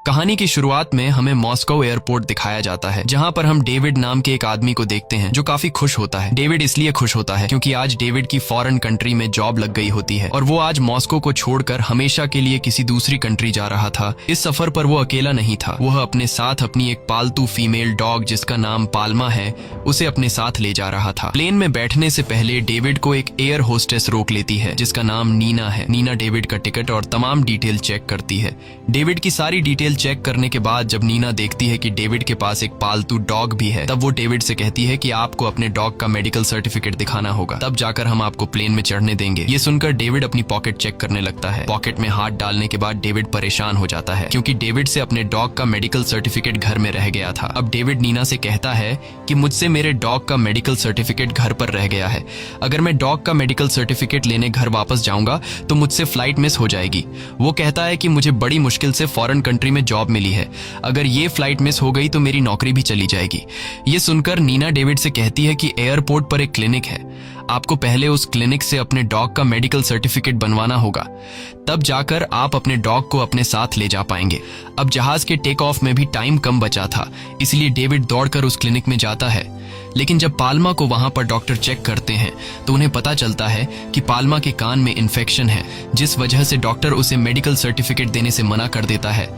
कहानी की शुरुआत में हमें मॉस्को एयरपोर्ट दिखाया जाता है, जहां पर हम डेविड नाम के एक आदमी को देखते हैं जो काफी खुश होता है। डेविड इसलिए खुश होता है क्योंकि आज डेविड की फॉरेन कंट्री में जॉब लग गई होती है और वो आज मॉस्को को छोड़कर हमेशा के लिए किसी दूसरी कंट्री जा रहा था। इस सफर पर वो अकेला नहीं था, वह अपने साथ अपनी एक पालतू फीमेल डॉग जिसका नाम पाल्मा है उसे अपने साथ ले जा रहा था। प्लेन में बैठने से पहले डेविड को एक एयर होस्टेस रोक लेती है जिसका नाम नीना है। नीना डेविड का टिकट और तमाम डिटेल चेक करती है। डेविड की सारी डिटेल चेक करने के बाद जब नीना देखती है कि डेविड के पास एक पालतू डॉग भी है, तब वो डेविड से कहती है कि आपको अपने डॉग का मेडिकल सर्टिफिकेट दिखाना होगा, तब जाकर हम आपको प्लेन में चढ़ने देंगे। ये सुनकर डेविड अपनी पॉकेट चेक करने लगता है। पॉकेट में हाथ डालने के बाद डेविड परेशान हो जाता है क्योंकि डेविड से अपने डॉग का मेडिकल सर्टिफिकेट घर में रह गया था। अब डेविड नीना से कहता है कि मुझसे मेरे डॉग का मेडिकल सर्टिफिकेट घर पर रह गया है। अगर मैं डॉग का मेडिकल सर्टिफिकेट लेने घर वापस जाऊंगा तो मुझसे फ्लाइट मिस हो जाएगी। वो कहता है कि मुझे बड़ी मुश्किल से फॉरेन कंट्री में जॉब मिली है, अगर ये फ्लाइट मिस हो गई तो मेरी नौकरी भी चली जाएगी। ये सुनकर नीना डेविड से कहती है कि एयरपोर्ट पर एक क्लिनिक है, आपको पहले उस क्लिनिक से अपने डॉग का मेडिकल सर्टिफिकेट बनवाना होगा, तब जाकर आप अपने डॉग को अपने साथ ले जा पाएंगे। अब जहाज के टेक ऑफ में भी टाइम कम बचा था, इसलिए डेविड दौड़कर उस क्लिनिक में जाता है। लेकिन जब पाल्मा को वहां पर डॉक्टर चेक करते हैं तो उन्हें पता चलता है कि पाल्मा के कान में इन्फेक्शन है, जिस वजह से डॉक्टर उसे मेडिकल सर्टिफिकेट देने से मना कर देता है।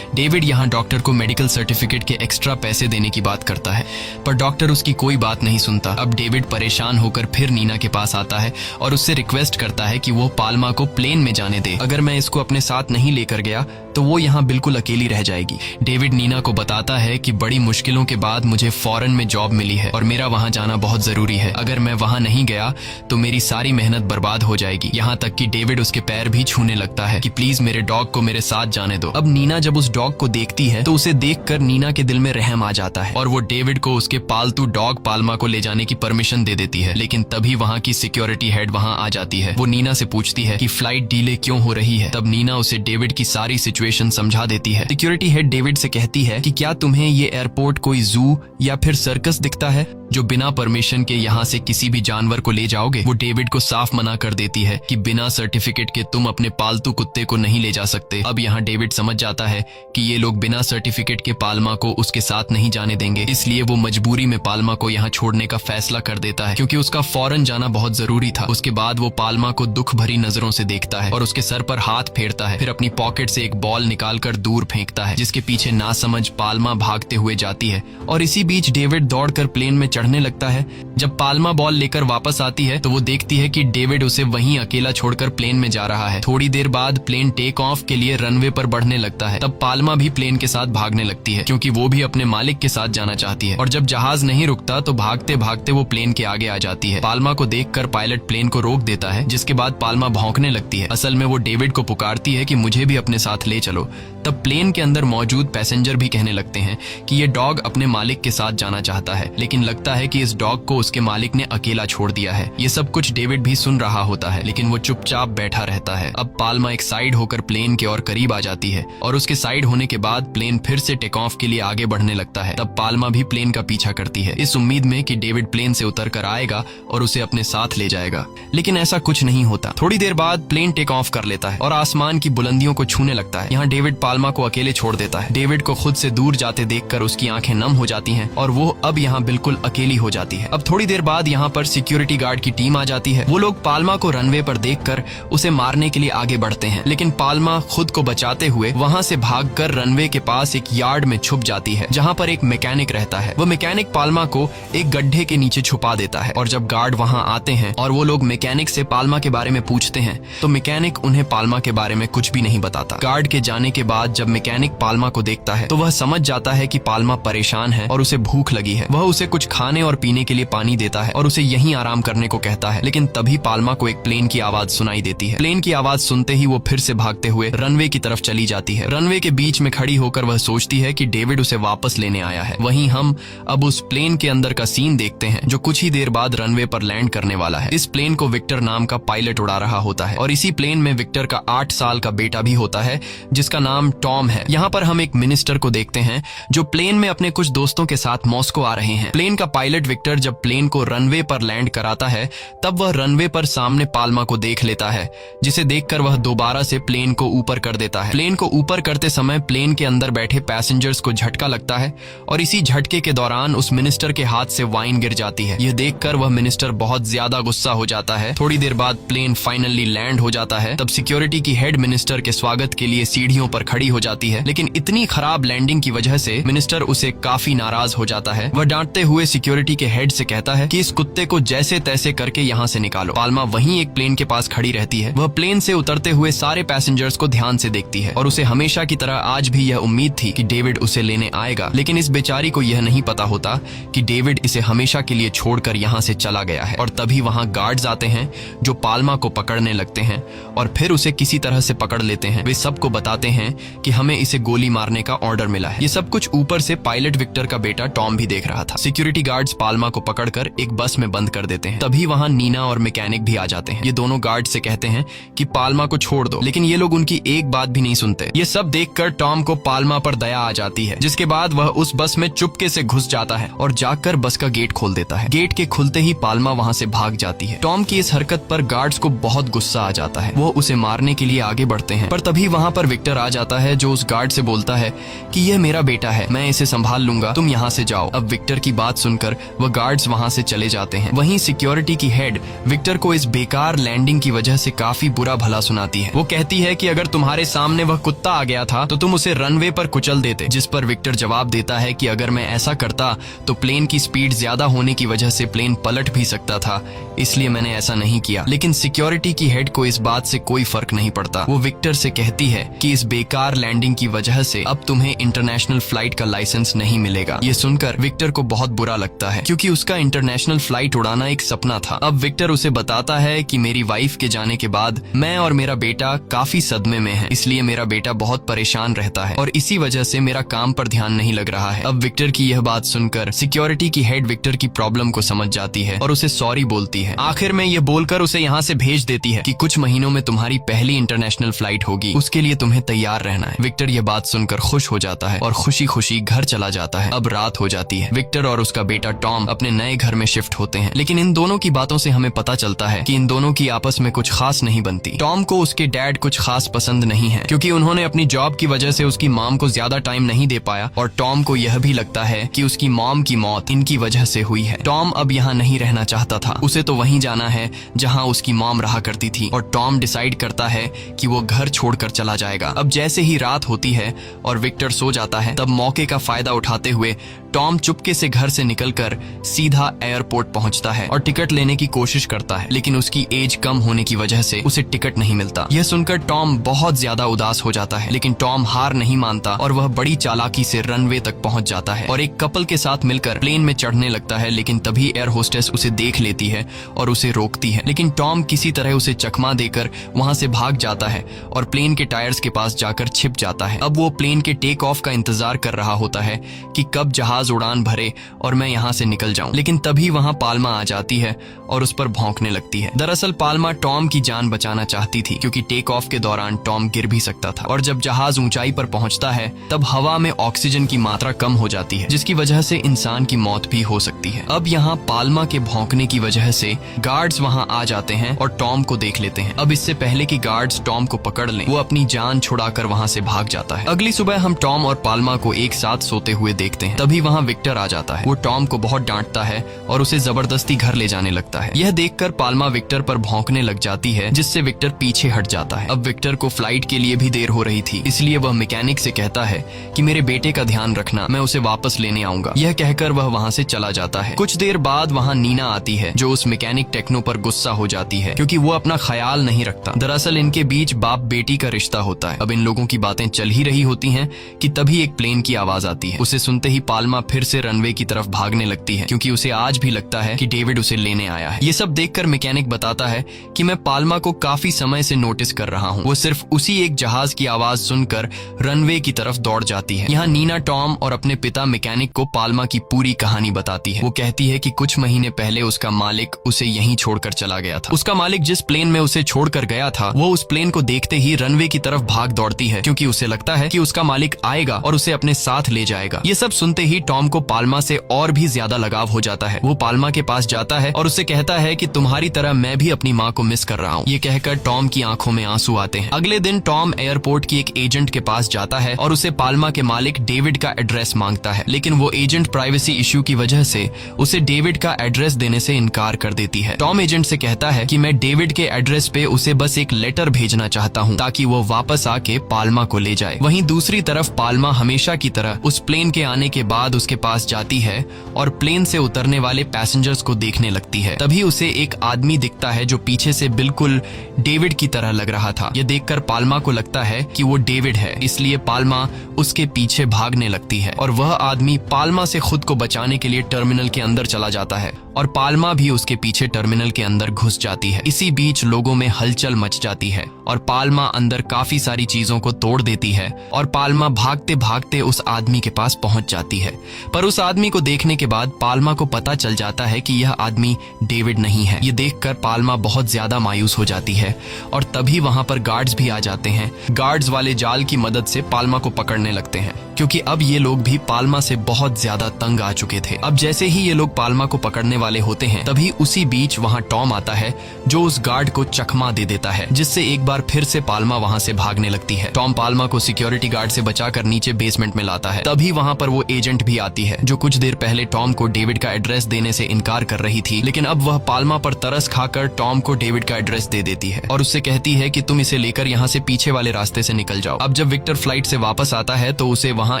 डेविड यहां डॉक्टर को मेडिकल सर्टिफिकेट के एक्स्ट्रा पैसे देने की बात करता है, पर डॉक्टर उसकी कोई बात नहीं सुनता। अब डेविड परेशान होकर फिर नीना के पास आता है और उससे रिक्वेस्ट करता है कि वो पाल्मा को प्लेन में जाने दे। अगर मैं इसको अपने साथ नहीं लेकर गया तो वो यहाँ बिल्कुल अकेली रह जाएगी। डेविड नीना को बताता है कि बड़ी मुश्किलों के बाद मुझे फॉरेन में जॉब मिली है और मेरा वहां जाना बहुत जरूरी है। अगर मैं वहां नहीं गया तो मेरी सारी मेहनत बर्बाद हो जाएगी। यहाँ तक कि डेविड उसके पैर भी छूने लगता है कि प्लीज मेरे डॉग को मेरे साथ जाने दो। अब नीना जब उस डॉग को देखती है तो उसे देखकर नीना के दिल में रहम आ जाता है और वो डेविड को उसके पालतू डॉग पाल्मा को ले जाने की परमिशन दे देती है। लेकिन तभी वहाँ की सिक्योरिटी हेड वहाँ आ जाती है। वो नीना से पूछती है कि फ्लाइट डिले क्यों हो रही है। तब नीना उसे डेविड की सारी सिचुएशन समझा देती है। सिक्योरिटी हेड डेविड से कहती है कि क्या तुम्हें ये एयरपोर्ट कोई जू या फिर सर्कस दिखता है जो बिना परमिशन के यहाँ से किसी भी जानवर को ले जाओगे। वो डेविड को साफ मना कर देती है कि बिना सर्टिफिकेट के तुम अपने पालतू कुत्ते को नहीं ले जा सकते। अब यहाँ डेविड समझ जाता है कि ये लोग बिना सर्टिफिकेट के पाल्मा को उसके साथ नहीं जाने देंगे, इसलिए वो मजबूरी में पाल्मा को यहाँ छोड़ने का फैसला कर देता है क्योंकि उसका फौरन जाना बहुत जरूरी था। उसके बाद वो पाल्मा को दुख भरी नजरों से देखता है और उसके सर पर हाथ फेरता है, फिर अपनी पॉकेट से एक बॉल निकालकर दूर फेंकता है जिसके पीछे नासमझ पाल्मा भागते हुए जाती है। और इसी बीच डेविड दौड़कर प्लेन में चढ़ने लगता है। जब पाल्मा बॉल लेकर वापस आती है तो वो देखती है कि डेविड उसे वहीं अकेला छोड़कर प्लेन में जा रहा है। थोड़ी देर बाद प्लेन टेक ऑफ के लिए रनवे पर बढ़ने लगता है। तब पाल्मा भी प्लेन के साथ भागने लगती है क्योंकि वो भी अपने मालिक के साथ जाना चाहती है। और जब जहाज नहीं रुकता तो भागते भागते वो प्लेन के आगे आ जाती है। पाल्मा को देखकर पायलट प्लेन को रोक देता है, जिसके बाद पाल्मा भौंकने लगती है। असल में वो डेविड को पुकारती है कि मुझे भी अपने साथ ले चलो। तब प्लेन के अंदर मौजूद पैसेंजर भी कहने लगते हैं कि ये डॉग अपने मालिक के साथ जाना चाहता है, लेकिन लगता है कि इस डॉग को उसके मालिक ने अकेला छोड़ दिया है। ये सब कुछ डेविड भी सुन रहा होता है, लेकिन वो चुपचाप बैठा रहता है। अब पाल्मा एक साइड होकर प्लेन के और करीब आ जाती है और उसके साइड होने के बाद प्लेन फिर से टेक ऑफ के लिए आगे बढ़ने लगता है। तब पाल्मा भी प्लेन का पीछा करती है, इस उम्मीद में कि डेविड प्लेन से उतर कर आएगा और उसे अपने साथ ले जाएगा, लेकिन ऐसा कुछ नहीं होता। थोड़ी देर बाद प्लेन टेक ऑफ कर लेता है और आसमान की बुलंदियों को छूने लगता है। यहाँ डेविड पाल्मा को अकेले छोड़ देता है। डेविड को खुद से दूर जाते देखकर उसकी आंखें नम हो जाती हैं और वो अब यहाँ बिल्कुल अकेली हो जाती है। अब थोड़ी देर बाद यहाँ पर सिक्योरिटी गार्ड की टीम आ जाती है। वो लोग पाल्मा को रनवे पर देखकर उसे मारने के लिए आगे बढ़ते हैं, लेकिन पाल्मा खुद को बचाते हुए वहाँ से भागकर रनवे के पास एक यार्ड में छुप जाती है जहाँ पर एक मैकेनिक रहता है। वो मैकेनिक पाल्मा को एक गड्ढे के नीचे छुपा देता है और जब गार्ड वहाँ आते हैं और वो लोग मैकेनिक से पाल्मा के बारे में पूछते हैं तो मैकेनिक उन्हें पाल्मा के बारे में कुछ भी नहीं बताता। गार्ड के जाने के बाद जब मैकेनिक पाल्मा को देखता है तो वह समझ जाता है कि पाल्मा परेशान है और उसे भूख लगी है। वह उसे कुछ खाने और पीने के लिए पानी देता है और उसे यहीं आराम करने को कहता है। लेकिन तभी पाल्मा को एक प्लेन की आवाज सुनाई देती है। प्लेन की आवाज सुनते ही वो फिर से भागते हुए रनवे की तरफ चली जाती है। रनवे के बीच में खड़ी होकर वह सोचती है कि डेविड उसे वापस लेने आया है। वहीं हम अब उस प्लेन के अंदर का सीन देखते हैं जो कुछ ही देर बाद रनवे पर लैंड लैंड करने वाला है। इस प्लेन को विक्टर नाम का पायलट उड़ा रहा होता है और इसी प्लेन में विक्टर का 8 साल का बेटा भी होता है जिसका नाम टॉम है। यहाँ पर हम एक मिनिस्टर को देखते हैं जो प्लेन में अपने कुछ दोस्तों के साथ मॉस्को आ रहे हैं। प्लेन का पायलट विक्टर जब प्लेन को रनवे पर लैंड कराता है तब वह रनवे पर सामने पाल्मा को देख लेता है, जिसे देखकर वह दोबारा से प्लेन को ऊपर कर देता है। प्लेन को ऊपर करते समय प्लेन के अंदर बैठे पैसेंजर्स को झटका लगता है और इसी झटके के दौरान उस मिनिस्टर के हाथ से वाइन गिर जाती है। यह देखकर वह मिनिस्टर बहुत ज्यादा गुस्सा हो जाता है। थोड़ी देर बाद प्लेन फाइनली लैंड हो जाता है। तब सिक्योरिटी की हेड मिनिस्टर के स्वागत के लिए सीढ़ियों पर खड़ी हो जाती है, लेकिन इतनी खराब लैंडिंग की वजह से मिनिस्टर उसे काफी नाराज हो जाता है। वह डांटते हुए सिक्योरिटी के हेड से कहता है कि इस कुत्ते को जैसे तैसे करके यहाँ से निकालो। पाल्मा वहीं एक प्लेन के पास खड़ी रहती है। वह प्लेन से उतरते हुए सारे पैसेंजर्स को ध्यान से देखती है और उसे हमेशा की तरह आज भी यह उम्मीद थी कि डेविड उसे लेने आएगा, लेकिन इस बेचारी को यह नहीं पता होता कि डेविड इसे हमेशा के लिए छोड़कर यहाँ से चला गया है। और तभी वहाँ गार्ड्स आते हैं जो पाल्मा को पकड़ने लगते हैं और फिर उसे किसी तरह से पकड़ लेते हैं। वे सबको बताते हैं कि हमें इसे गोली मारने का ऑर्डर मिला है। ये सब कुछ ऊपर से पायलट विक्टर का बेटा टॉम भी देख रहा था। सिक्योरिटी गार्ड्स पाल्मा को पकड़कर एक बस में बंद कर देते हैं। तभी वहाँ नीना और मैकेनिक भी आ जाते हैं। ये दोनों गार्ड से कहते हैं कि पाल्मा को छोड़ दो, लेकिन ये लोग उनकी एक बात भी नहीं सुनते। ये सब देखकर टॉम को पाल्मा पर दया आ जाती है, जिसके बाद वह उस बस में चुपके से घुस जाता है और जाकर बस का गेट खोल देता है। गेट के खुलते ही पाल्मा वहाँ से भाग जाती है। टॉम की इस हरकत पर गार्ड्स को बहुत गुस्सा आ जाता है। वो उसे मारने के लिए आगे बढ़ते हैं, पर तभी वहाँ पर विक्टर आ जाता है जो उस गार्ड से बोलता है कि यह मेरा बेटा है, मैं इसे संभाल लूंगा, तुम यहाँ से जाओ। अब विक्टर की बात सुनकर वह गार्ड्स वहाँ से चले जाते हैं। वहीं सिक्योरिटी की हेड विक्टर को इस बेकार लैंडिंग की वजह से काफी बुरा भला सुनाती है। वो कहती है कि अगर तुम्हारे सामने वह कुत्ता आ गया था तो तुम उसे रनवे पर कुचल देते, जिस पर विक्टर जवाब देता है कि अगर मैं ऐसा करता तो प्लेन की स्पीड ज्यादा होने की वजह से प्लेन पलट भी सकता था, इसलिए मैंने ऐसा नहीं किया। लेकिन सिक्योरिटी की हेड को इस बात से कोई फर्क नहीं पड़ता। वो विक्टर से कहती है कि इस बेकार लैंडिंग की वजह से अब तुम्हें इंटरनेशनल फ्लाइट का लाइसेंस नहीं मिलेगा। ये सुनकर विक्टर को बहुत बुरा लगता है क्योंकि उसका इंटरनेशनल फ्लाइट उड़ाना एक सपना था। अब विक्टर उसे बताता है कि मेरी वाइफ के जाने के बाद मैं और मेरा बेटा काफी सदमे में हैं, इसलिए मेरा बेटा बहुत परेशान रहता है और इसी वजह से मेरा काम पर ध्यान नहीं लग रहा है। अब विक्टर की यह बात सुनकर सिक्योरिटी की हेड विक्टर की प्रॉब्लम को समझ जाती है और उसे सॉरी बोलती है। आखिर में ये बोलकर उसे यहाँ से भेज देती है कि कुछ महीनों में तुम्हारी पहली इंटरनेशनल फ्लाइट होगी, उसके लिए तुम्हें तैयार रहना है। विक्टर यह बात सुनकर खुश हो जाता है और खुशी खुशी घर चला जाता है। अब रात हो जाती है। विक्टर और उसका बेटा टॉम अपने नए घर में शिफ्ट होते हैं, लेकिन इन दोनों की बातों से हमें पता चलता है कि इन दोनों की आपस में कुछ खास नहीं बनती। टॉम को उसके डैड कुछ खास पसंद नहीं है क्योंकि उन्होंने अपनी जॉब की वजह से उसकी मॉम को ज्यादा टाइम नहीं दे पाया और टॉम को यह भी लगता है कि उसकी मॉम की मौत इनकी वजह से हुई है। टॉम अब यहाँ नहीं रहना चाहता था, उसे तो वहीं जाना है जहाँ उसकी मॉम रहा करती थी और टॉम डिसाइड करता है कि वो घर छोड़कर चला जाएगा। अब जैसे ही रात होती है और विक्टर सो जाता है, तब मौके का फायदा उठाते हुए टॉम चुपके से घर से निकलकर सीधा एयरपोर्ट पहुंचता है और टिकट लेने की कोशिश करता है, लेकिन उसकी एज कम होने की वजह से उसे टिकट नहीं मिलता। यह सुनकर टॉम बहुत ज्यादा उदास हो जाता है, लेकिन टॉम हार नहीं मानता और वह बड़ी चालाकी से रनवे तक पहुंच जाता है और एक कपल के साथ मिलकर प्लेन में चढ़ने लगता है। लेकिन तभी एयर होस्टेस उसे देख लेती है और उसे रोकती है, लेकिन टॉम किसी तरह उसे चकमा देकर वहां से भाग जाता है और प्लेन के टायर्स के पास जाकर छिप जाता है। अब वो प्लेन के टेक ऑफ का इंतजार कर रहा होता है कि कब जहाज उड़ान भरे और मैं यहाँ से निकल जाऊं, लेकिन तभी वहाँ पाल्मा आ जाती है और उस पर भौंकने लगती है। दरअसल पाल्मा टॉम की जान बचाना चाहती थी क्योंकि टेक ऑफ के दौरान टॉम गिर भी सकता था और जब जहाज ऊंचाई पर पहुंचता है तब हवा में ऑक्सीजन की मात्रा कम हो जाती है, जिसकी वजह से इंसान की मौत भी हो सकती है। अब यहाँ पाल्मा के भौंकने की वजह से गार्ड्स वहाँ आ जाते हैं और टॉम को देख लेते हैं। अब इससे पहले कि गार्ड्स टॉम को पकड़ लें, वो अपनी जान छुड़ाकर वहाँ से भाग जाता है। अगली सुबह हम टॉम और पाल्मा को एक साथ सोते हुए देखते हैं। तभी वहाँ विक्टर आ जाता है। वो टॉम को बहुत डांटता है और उसे जबरदस्ती घर ले जाने लगता है। यह देखकर पाल्मा विक्टर पर भौंकने लग जाती है, जिससे विक्टर पीछे हट जाता है। अब विक्टर को फ्लाइट के लिए भी देर हो रही थी, इसलिए वह मैकेनिक से कहता है कि मेरे बेटे का ध्यान रखना, मैं उसे वापस लेने आऊंगा। यह कहकर वह वहाँ से चला जाता है। कुछ देर बाद वहाँ नीना आती है जो उस मैकेनिक टेक्नो पर गुस्सा हो जाती है क्योंकि वो अपना ख्याल नहीं रखता। दरअसल इनके बीच बाप बेटी का रिश्ता होता है। अब इन लोगों की बातें चल ही रही होती हैं कि तभी एक प्लेन की आवाज आती है। उसे सुनते ही पाल्मा फिर से रनवे की तरफ भागने लगती है क्योंकि उसे आज भी लगता है कि डेविड उसे लेने आया है। ये सब देखकर मैकेनिक बताता है कि मैं पाल्मा को काफी समय से नोटिस कर रहा हूँ। वो सिर्फ उसी एक जहाज की आवाज सुनकर रनवे की तरफ दौड़ जाती है। यहाँ नीना टॉम और अपने पिता मैकेनिक को पाल्मा की पूरी कहानी बताती है। वो कहती है कि कुछ महीने पहले उसका मालिक उसे यहीं छोड़कर चला गया था। उसका मालिक जिस प्लेन में उसे छोड़कर गया था वो उस प्लेन को देखते ही रनवे की तरफ भाग दौड़ती है, क्योंकि उसे लगता है कि उसका मालिक आएगा और उसे अपने साथ ले जाएगा। ये सब सुनते ही टॉम को पाल्मा से और भी ज्यादा लगाव हो जाता है। वो पाल्मा के पास जाता है और उससे कहता है कि तुम्हारी तरह मैं भी अपनी माँ को मिस कर रहा हूँ। ये कहकर टॉम की आंखों में आंसू आते हैं। अगले दिन टॉम एयरपोर्ट की एक एजेंट के पास जाता है और उसे पाल्मा के मालिक डेविड का एड्रेस मांगता है, लेकिन वो एजेंट प्राइवेसी इश्यू की वजह से उसे डेविड का एड्रेस देने से इनकार कर देती है। टॉम एजेंट से कहता है कि मैं डेविड के एड्रेस पे उसे बस एक लेटर भेजना चाहता हूँ ताकि वो वापस आके पाल्मा को ले जाए। वहीं दूसरी तरफ पाल्मा हमेशा की तरह उस प्लेन के आने के बाद उसके पास जाती है और प्लेन से उतरने वाले पैसेंजर्स को देखने लगती है। तभी उसे एक आदमी दिखता है जो पीछे से बिल्कुल डेविड की तरह लग रहा था। यह देखकर पाल्मा को लगता है कि वो डेविड है, इसलिए पाल्मा उसके पीछे भागने लगती है और वह आदमी पाल्मा से खुद को बचाने के लिए टर्मिनल के अंदर चला जाता है और पाल्मा भी उसके पीछे टर्मिनल के अंदर घुस जाती है। इसी बीच लोगों में हलचल मच जाती है और पाल्मा अंदर काफी सारी चीजों को तोड़ देती है और पाल्मा भागते भागते उस आदमी के पास पहुंच जाती है। पर उस आदमी को देखने के बाद पाल्मा को पता चल जाता है कि यह आदमी डेविड नहीं है। ये देखकर पाल्मा बहुत ज्यादा मायूस हो जाती है और तभी वहां पर गार्ड्स भी आ जाते हैं। गार्ड्स वाले जाल की मदद से पाल्मा को पकड़ने लगते हैं, क्योंकि अब ये लोग भी पाल्मा से बहुत ज्यादा तंग आ चुके थे। अब जैसे ही ये लोग पाल्मा को पकड़ने वाले होते हैं तभी उसी बीच वहां टॉम आता है जो उस गार्ड को चकमा दे देता है, जिससे एक बार फिर से पाल्मा वहां से भागने लगती है। टॉम पाल्मा को सिक्योरिटी गार्ड से बचाकर नीचे बेसमेंट में लाता है। तभी वहां पर वो एजेंट भी आती है जो कुछ देर पहले टॉम को डेविड का एड्रेस देने से इनकार कर रही थी, लेकिन अब वह पाल्मा पर तरस खाकर टॉम को डेविड का एड्रेस दे देती है और उससे कहती है कि तुम इसे लेकर यहाँ से पीछे वाले रास्ते से निकल जाओ। अब जब विक्टर फ्लाइट से वापस आता है तो उसे वहाँ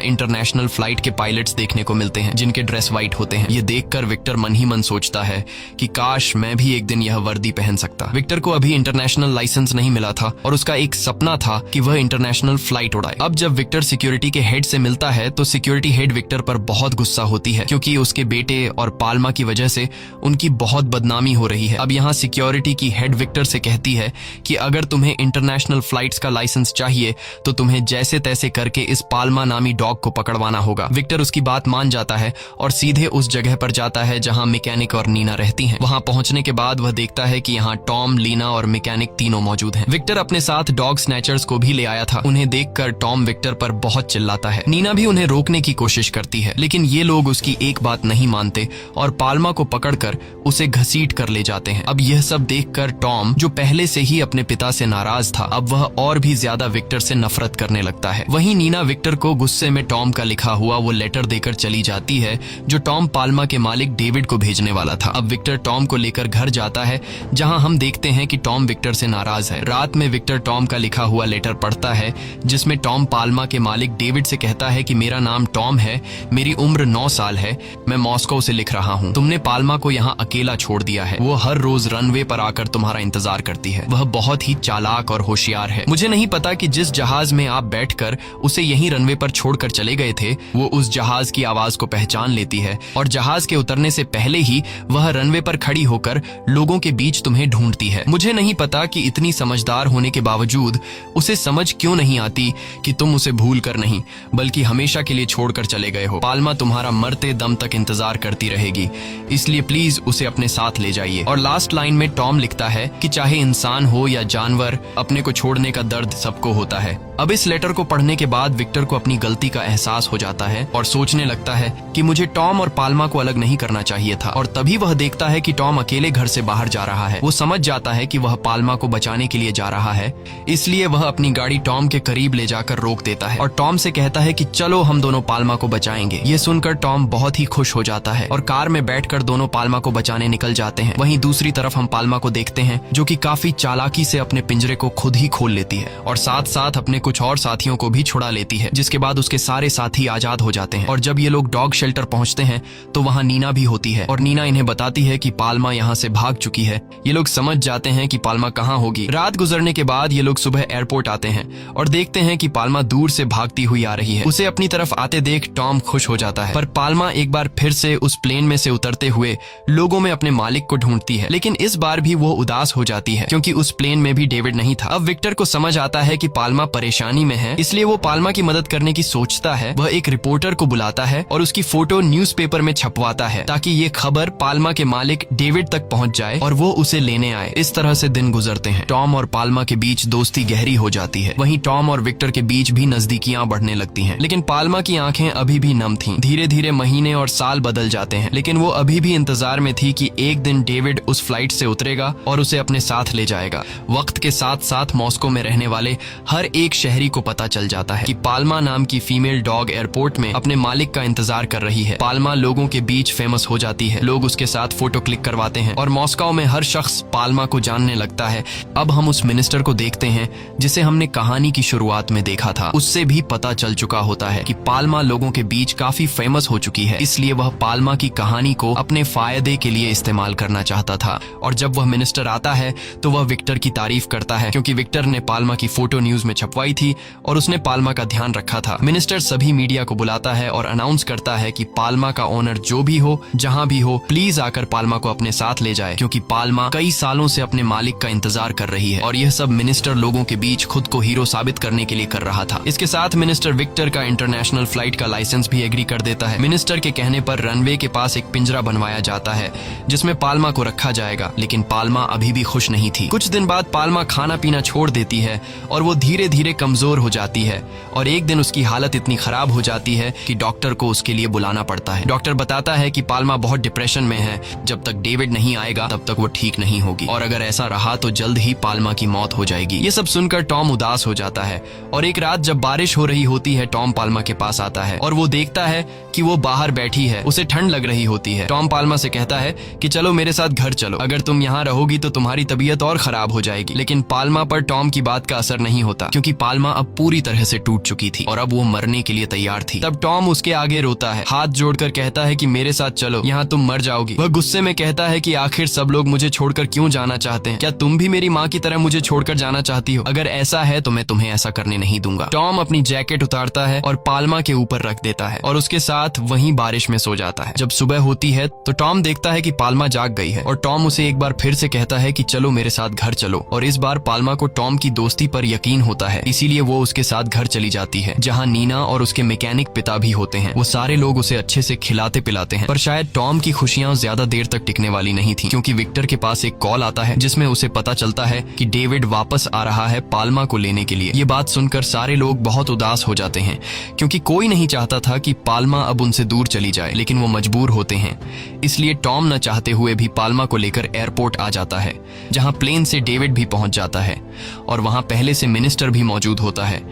इंटरनेशनल फ्लाइट के पायलट्स देखने को मिलते हैं जिनके ड्रेस व्हाइट होते हैं। ये देखकर विक्टर मन ही मन सोचता है कि काश मैं भी एक दिन यह वर्दी पहन सकता। विक्टर को अभी इंटरनेशनल लाइसेंस नहीं मिला था और उसका एक सपना था कि वह इंटरनेशनल फ्लाइट उड़ाए। अब जब विक्टर सिक्योरिटी के हेड से मिलता है तो सिक्योरिटी हेड विक्टर पर बहुत गुस्सा होती है, क्योंकि उसके बेटे और पाल्मा की वजह से उनकी बहुत बदनामी हो रही है। अब यहाँ सिक्योरिटी की हेड विक्टर से कहती है कि अगर तुम्हें इंटरनेशनल फ्लाइट्स का लाइसेंस चाहिए तो तुम्हें जैसे तैसे करके इस पाल्मा नामी डॉग को पकड़वाना होगा। विक्टर उसकी बात मान जाता है और सीधे उस जगह पर जाता है जहाँ मैकेनिक और नीना रहती हैं। वहाँ पहुंचने के बाद वह देखता है कि यहाँ टॉम, लीना और मैकेनिक तीनों मौजूद हैं। विक्टर अपने साथ डॉग स्नैचर्स को भी ले आया था। उन्हें देखकर टॉम विक्टर पर बहुत चिल्लाता है। नीना भी उन्हें रोकने की कोशिश करती है, लेकिन ये लोग उसकी एक बात नहीं मानते और पाल्मा को पकड़कर उसे घसीट कर ले जाते हैं। अब यह सब देखकर टॉम, जो पहले से ही अपने पिता से नाराज था, अब वह और भी ज्यादा विक्टर से नफरत करने लगता है। वहीं नीना विक्टर को गुस्से में टॉम का लिखा हुआ वो लेटर देकर चली जाती है जो टॉम पाल्मा के मालिक डेविड को भेजने वाला था। अब विक्टर टॉम को लेकर घर जाता है, जहां हम देखते हैं कि टॉम विक्टर से नाराज है। रात में विक्टर टॉम का लिखा हुआ लेटर पढ़ता है जिसमें टॉम पाल्मा के मालिक डेविड से कहता है कि मेरा नाम टॉम है, मेरी उम्र 9 साल है, मैं मॉस्को से लिख रहा हूँ। तुमने पाल्मा को यहाँ अकेला छोड़ दिया है। वो हर रोज रनवे पर आकर तुम्हारा इंतजार करती है। वह बहुत ही चालाक और होशियार है। मुझे नहीं पता कि जिस जहाज में आप बैठकर उसे यहीं रनवे पर छोड़कर चले गए थे वो उस जहाज की आवाज को पहचान लेती है और जहाज के उतरने से पहले ही वह रनवे पर खड़ी होकर लोगों के बीच तुम्हें ढूंढती है। मुझे नहीं पता कि इतनी समझदार होने के बावजूद उसे समझ क्यों नहीं आती कि तुम उसे भूल कर नहीं बल्कि हमेशा के लिए छोड़कर चले गए हो। पाल्मा तुम्हारा मरते दम तक इंतजार करती रहेगी, इसलिए प्लीज उसे अपने साथ ले जाइए। और लास्ट लाइन में टॉम लिखता है कि चाहे इंसान हो या जानवर, अपने को छोड़ने का दर्द सबको होता है। अब इस लेटर को पढ़ने के बाद विक्टर को अपनी गलती का एहसास हो जाता है और सोचने लगता है कि मुझे टॉम और पाल्मा को अलग नहीं करना चाहिए था। और तभी वह देखता है कि टॉम अकेले घर से बाहर जा रहा है। वो समझ जाता है कि वह पाल्मा को बचाने के लिए जा रहा है, इसलिए वह अपनी गाड़ी टॉम के करीब ले जाकर रोक देता है और टॉम से कहता है कि चलो हम दोनों पाल्मा को बचाएंगे। ये सुनकर टॉम बहुत ही खुश हो जाता है और कार में बैठकर दोनों पाल्मा को बचाने निकल जाते हैं। वहीं दूसरी तरफ हम पाल्मा को देखते हैं जो कि काफी चालाकी से अपने पिंजरे को खुद ही खोल लेती है और साथ साथ अपने कुछ और साथियों को भी छुड़ा लेती है, जिसके बाद उसके सारे साथी आजाद हो जाते हैं। और जब ये लोग डॉग शेल्टर पहुंचते हैं तो वहां नीना भी होती है और नीना इन्हें बताती है कि पाल्मा यहाँ से भाग चुकी है। ये लोग समझ जाते हैं कि पाल्मा कहाँ होगी। रात गुजरने होने के बाद ये लोग सुबह एयरपोर्ट आते हैं और देखते हैं कि पाल्मा दूर से भागती हुई आ रही है। उसे अपनी तरफ आते देख टॉम खुश हो जाता है, पर पाल्मा एक बार फिर से उस प्लेन में से उतरते हुए लोगों में अपने मालिक को ढूंढती है। लेकिन इस बार भी वो उदास हो जाती है क्योंकि उस प्लेन में भी डेविड नहीं था। अब विक्टर को समझ आता है कि पाल्मा परेशानी में है, इसलिए वो पाल्मा की मदद करने की सोचता है। वह एक रिपोर्टर को बुलाता है और उसकी फोटो न्यूज़पेपर में छपवाता है ताकि ये खबर पाल्मा के मालिक डेविड तक पहुंच जाए और वो उसे लेने आए। इस तरह से दिन गुजरते हैं। टॉम और पाल्मा के बीच दोस्ती गहरी हो जाती है। वहीं टॉम और विक्टर के बीच भी नजदीकियां बढ़ने लगती हैं। लेकिन पाल्मा की आंखें अभी भी नम थीं। धीरे धीरे महीने और साल बदल जाते हैं, लेकिन वो अभी भी इंतजार में थी कि एक दिन डेविड उस फ्लाइट से उतरेगा और उसे अपने साथ ले जाएगा। वक्त के साथ साथ मॉस्को में रहने वाले हर एक शहरी को पता चल जाता है कि पाल्मा नाम की फीमेल डॉग एयरपोर्ट में अपने मालिक का इंतजार कर रही है। पाल्मा लोगों के बीच फेमस हो जाती है। लोग उसके साथ फोटो क्लिक करवाते हैं और मॉस्को में हर शख्स पाल्मा को जानने लगता है। अब हम उस मिनिस्टर को देखते हैं जिसे हमने कहानी की शुरुआत में देखा था। उससे भी पता चल चुका होता है कि पाल्मा लोगों के बीच काफी फेमस हो चुकी है, इसलिए वह पाल्मा की कहानी को अपने फायदे के लिए इस्तेमाल करना चाहता था। और जब वह मिनिस्टर आता है तो वह विक्टर की तारीफ करता है क्योंकि विक्टर ने पाल्मा की फोटो न्यूज में छपवाई थी और उसने पाल्मा का ध्यान रखा था। मिनिस्टर सभी मीडिया को बुलाता है और अनाउंस करता है कि पाल्मा का ओनर जो भी हो, जहां भी हो, प्लीज आकर पाल्मा को अपने साथ ले जाए क्योंकि पाल्मा कई सालों से अपने मालिक का इंतजार कर रही है। और यह सब मिनिस्टर लोगों के बीच खुद को हीरो साबित करने के लिए कर रहा था। इसके साथ मिनिस्टर विक्टर का इंटरनेशनल फ्लाइट का लाइसेंस भी एग्री कर देता है। मिनिस्टर के कहने पर रनवे के पास एक पिंजरा बनवाया जाता है जिसमें पाल्मा को रखा जाएगा, लेकिन पाल्मा अभी भी खुश नहीं थी। कुछ दिन बाद पाल्मा खाना पीना छोड़ देती है और वो धीरे धीरे कमजोर हो जाती है और एक दिन उसकी हालत इतनी खराब हो जाती है कि डॉक्टर को उसके लिए बुलाना पड़ता है। डॉक्टर बताता है कि पाल्मा बहुत डिप्रेशन में है, जब तक डेविड नहीं आएगा तब तक वो ठीक नहीं होगी और अगर ऐसा रहा तो जल्द ही पाल्मा की मौत हो जाएगी। ये सब सुनकर टॉम उदास हो जाता है और एक रात जब बारिश हो रही होती है टॉम पाल्मा के पास आता है और वो देखता है कि वो बाहर बैठी है। उसे ठंड लग रही होती है। टॉम पाल्मा से कहता है कि चलो मेरे साथ घर चलो, अगर तुम यहाँ रहोगी तो तुम्हारी तबीयत और खराब हो जाएगी। लेकिन पाल्मा पर टॉम की बात का असर नहीं होता क्योंकि पाल्मा अब पूरी तरह से टूट चुकी थी और अब वो मरने के लिए तैयार थी। तब टॉम उसके आगे रोता है, हाथ जोड़कर कहता है कि मेरे साथ चलो, यहाँ तुम मर जाओगी। वह गुस्से में कहता है कि आखिर सब लोग मुझे छोड़कर क्यों जाना चाहते हैं? क्या तुम भी मेरी माँ की तरह मुझे छोड़कर जाना चाहती हो? अगर ऐसा है तो मैं तुम्हें ऐसा करने नहीं दूंगा। टॉम अपनी जैकेट उतारता है और पाल्मा के ऊपर रख देता है और उसके साथ वहीं बारिश में सो जाता है। जब सुबह होती है तो टॉम देखता है कि पाल्मा जाग गई है और टॉम उसे एक बार फिर से कहता है कि चलो मेरे साथ घर चलो। और इस बार पाल्मा को टॉम की दोस्ती पर यकीन होता है, इसीलिए वो उसके साथ घर चली जाती है जहाँ नीना और उसके मैकेनिक पिता भी होते हैं। वो सारे लोग उसे अच्छे से खिलाते पिलाते हैं। पर शायद टॉम की खुशियां ज्यादा देर तक टिकने वाली नहीं थी क्योंकि विक्टर के पास एक कॉल आता है जिसमें उसे पता चलता है कि डेविड वापस आ रहा है पाल्मा को लेने के लिए। ये बात सुनकर सारे लोग बहुत उदास हो जाते हैं क्योंकि कोई नहीं चाहता था कि पाल्मा अब उनसे दूर चली जाए, लेकिन वो मजबूर होते हैं। इसलिए टॉम न चाहते हुए भी पाल्मा को लेकर एयरपोर्ट आ जाता है जहां प्लेन से डेविड भी पहुंच जाता है और वहां पहले से मिनिस्टर भी मौजूद होता है।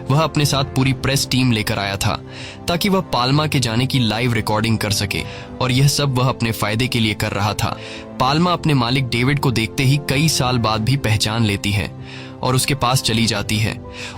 वह अपने साथ पूरी प्रेस टीम लेकर आया था ताकि वह पाल्मा के जाने की लाइव रिकॉर्डिंग कर सके और यह सब वह अपने फायदे के लिए कर रहा था। पाल्मा अपने मालिक डेविड को देखते ही कई साल बाद भी पहचान लेती है और उसके पास चली जाती है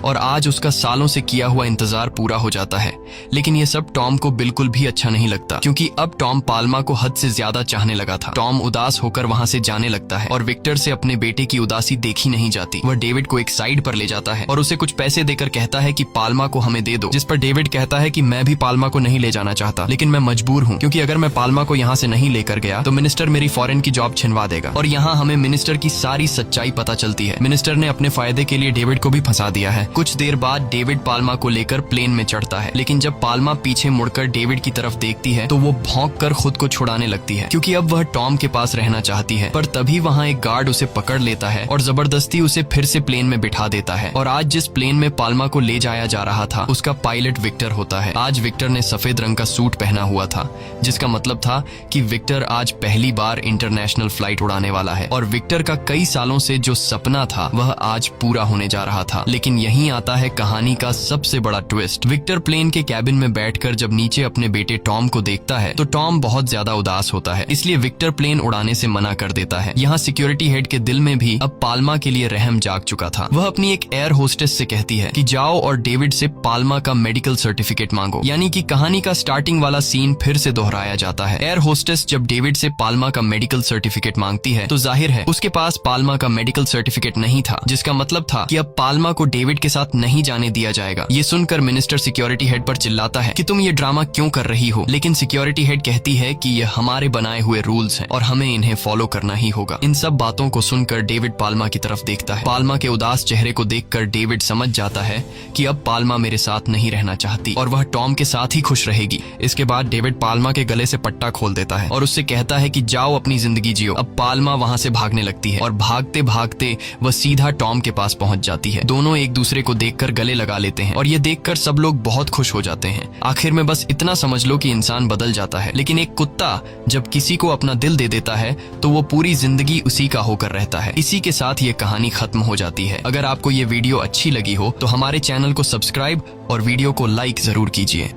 और आज उसका सालों से किया हुआ इंतजार पूरा हो जाता है। लेकिन यह सब टॉम को बिल्कुल भी अच्छा नहीं लगता क्योंकि अब टॉम पाल्मा को हद से ज्यादा चाहने लगा था। टॉम उदास होकर वहां से जाने लगता है और विक्टर से अपने बेटे की उदासी देखी नहीं जाती। वह डेविड को एक साइड पर ले जाता है और उसे कुछ पैसे देकर कहता है कि पाल्मा को हमें दे दो, जिस पर डेविड कहता है कि मैं भी पाल्मा को नहीं ले जाना चाहता, लेकिन मैं मजबूर हूँ क्योंकि अगर मैं पाल्मा को यहाँ से नहीं लेकर गया तो मिनिस्टर मेरी फॉरेन की जॉब छिनवा देगा। और यहाँ हमें मिनिस्टर की सारी सच्चाई पता चलती है। मिनिस्टर ने अपने फायदे के लिए डेविड को भी फंसा दिया है। कुछ देर बाद डेविड पाल्मा को लेकर प्लेन में चढ़ता है, लेकिन जब पाल्मा पीछे मुड़कर डेविड की तरफ देखती है तो वो भौंककर खुद को छुड़ाने लगती है क्योंकि अब वह टॉम के पास रहना चाहती है। पर तभी वहाँ एक गार्ड उसे पकड़ लेता है और जबरदस्ती उसे फिर से प्लेन में बिठा देता है। और आज जिस प्लेन में पाल्मा को ले जाया जा रहा था उसका पायलट विक्टर होता है। आज विक्टर ने सफेद रंग का सूट पहना हुआ था जिसका मतलब था कि विक्टर आज पहली बार इंटरनेशनल फ्लाइट उड़ाने वाला है और विक्टर का कई सालों से जो सपना था वह आज पूरा होने जा रहा था। लेकिन यहीं आता है कहानी का सबसे बड़ा ट्विस्ट। विक्टर प्लेन के कैबिन में बैठकर जब नीचे अपने बेटे टॉम को देखता है तो टॉम बहुत ज्यादा उदास होता है, इसलिए विक्टर प्लेन उड़ाने से मना कर देता है। यहाँ सिक्योरिटी हेड के दिल में भी अब पाल्मा के लिए रहम जाग चुका था। वह अपनी एक एयर होस्टेस से कहती है कि जाओ और डेविड से पाल्मा का मेडिकल सर्टिफिकेट मांगो। यानी कि कहानी का स्टार्टिंग वाला सीन फिर से दोहराया जाता है। एयर होस्टेस जब डेविड से पाल्मा का मेडिकल सर्टिफिकेट मांगती है तो जाहिर है उसके पास पाल्मा का मेडिकल सर्टिफिकेट नहीं था, जिसका जिसका मतलब था कि अब पाल्मा को डेविड के साथ नहीं जाने दिया जाएगा। ये सुनकर मिनिस्टर सिक्योरिटी हेड पर चिल्लाता है कि तुम ये ड्रामा क्यों कर रही हो, लेकिन सिक्योरिटी हेड कहती है कि ये हमारे बनाए हुए रूल्स हैं और हमें इन्हें फॉलो करना ही होगा। इन सब बातों को सुनकर डेविड पाल्मा की तरफ देखता है। पाल्मा के उदास चेहरे को देखकर डेविड समझ जाता है कि अब पाल्मा मेरे साथ नहीं रहना चाहती और वह टॉम के साथ ही खुश रहेगी। इसके बाद डेविड पाल्मा के गले से पट्टा खोल देता है और उससे कहता है कि जाओ अपनी जिंदगी जियो। अब पाल्मा वहां से भागने लगती है और भागते भागते वह सीधा टॉम के पास पहुंच जाती है। दोनों एक दूसरे को देखकर गले लगा लेते हैं और ये देखकर सब लोग बहुत खुश हो जाते हैं। आखिर में बस इतना समझ लो कि इंसान बदल जाता है, लेकिन एक कुत्ता जब किसी को अपना दिल दे देता है तो वो पूरी जिंदगी उसी का होकर रहता है। इसी के साथ ये कहानी खत्म हो जाती है। अगर आपको ये वीडियो अच्छी लगी हो तो हमारे चैनल को सब्सक्राइब और वीडियो को लाइक जरूर कीजिए।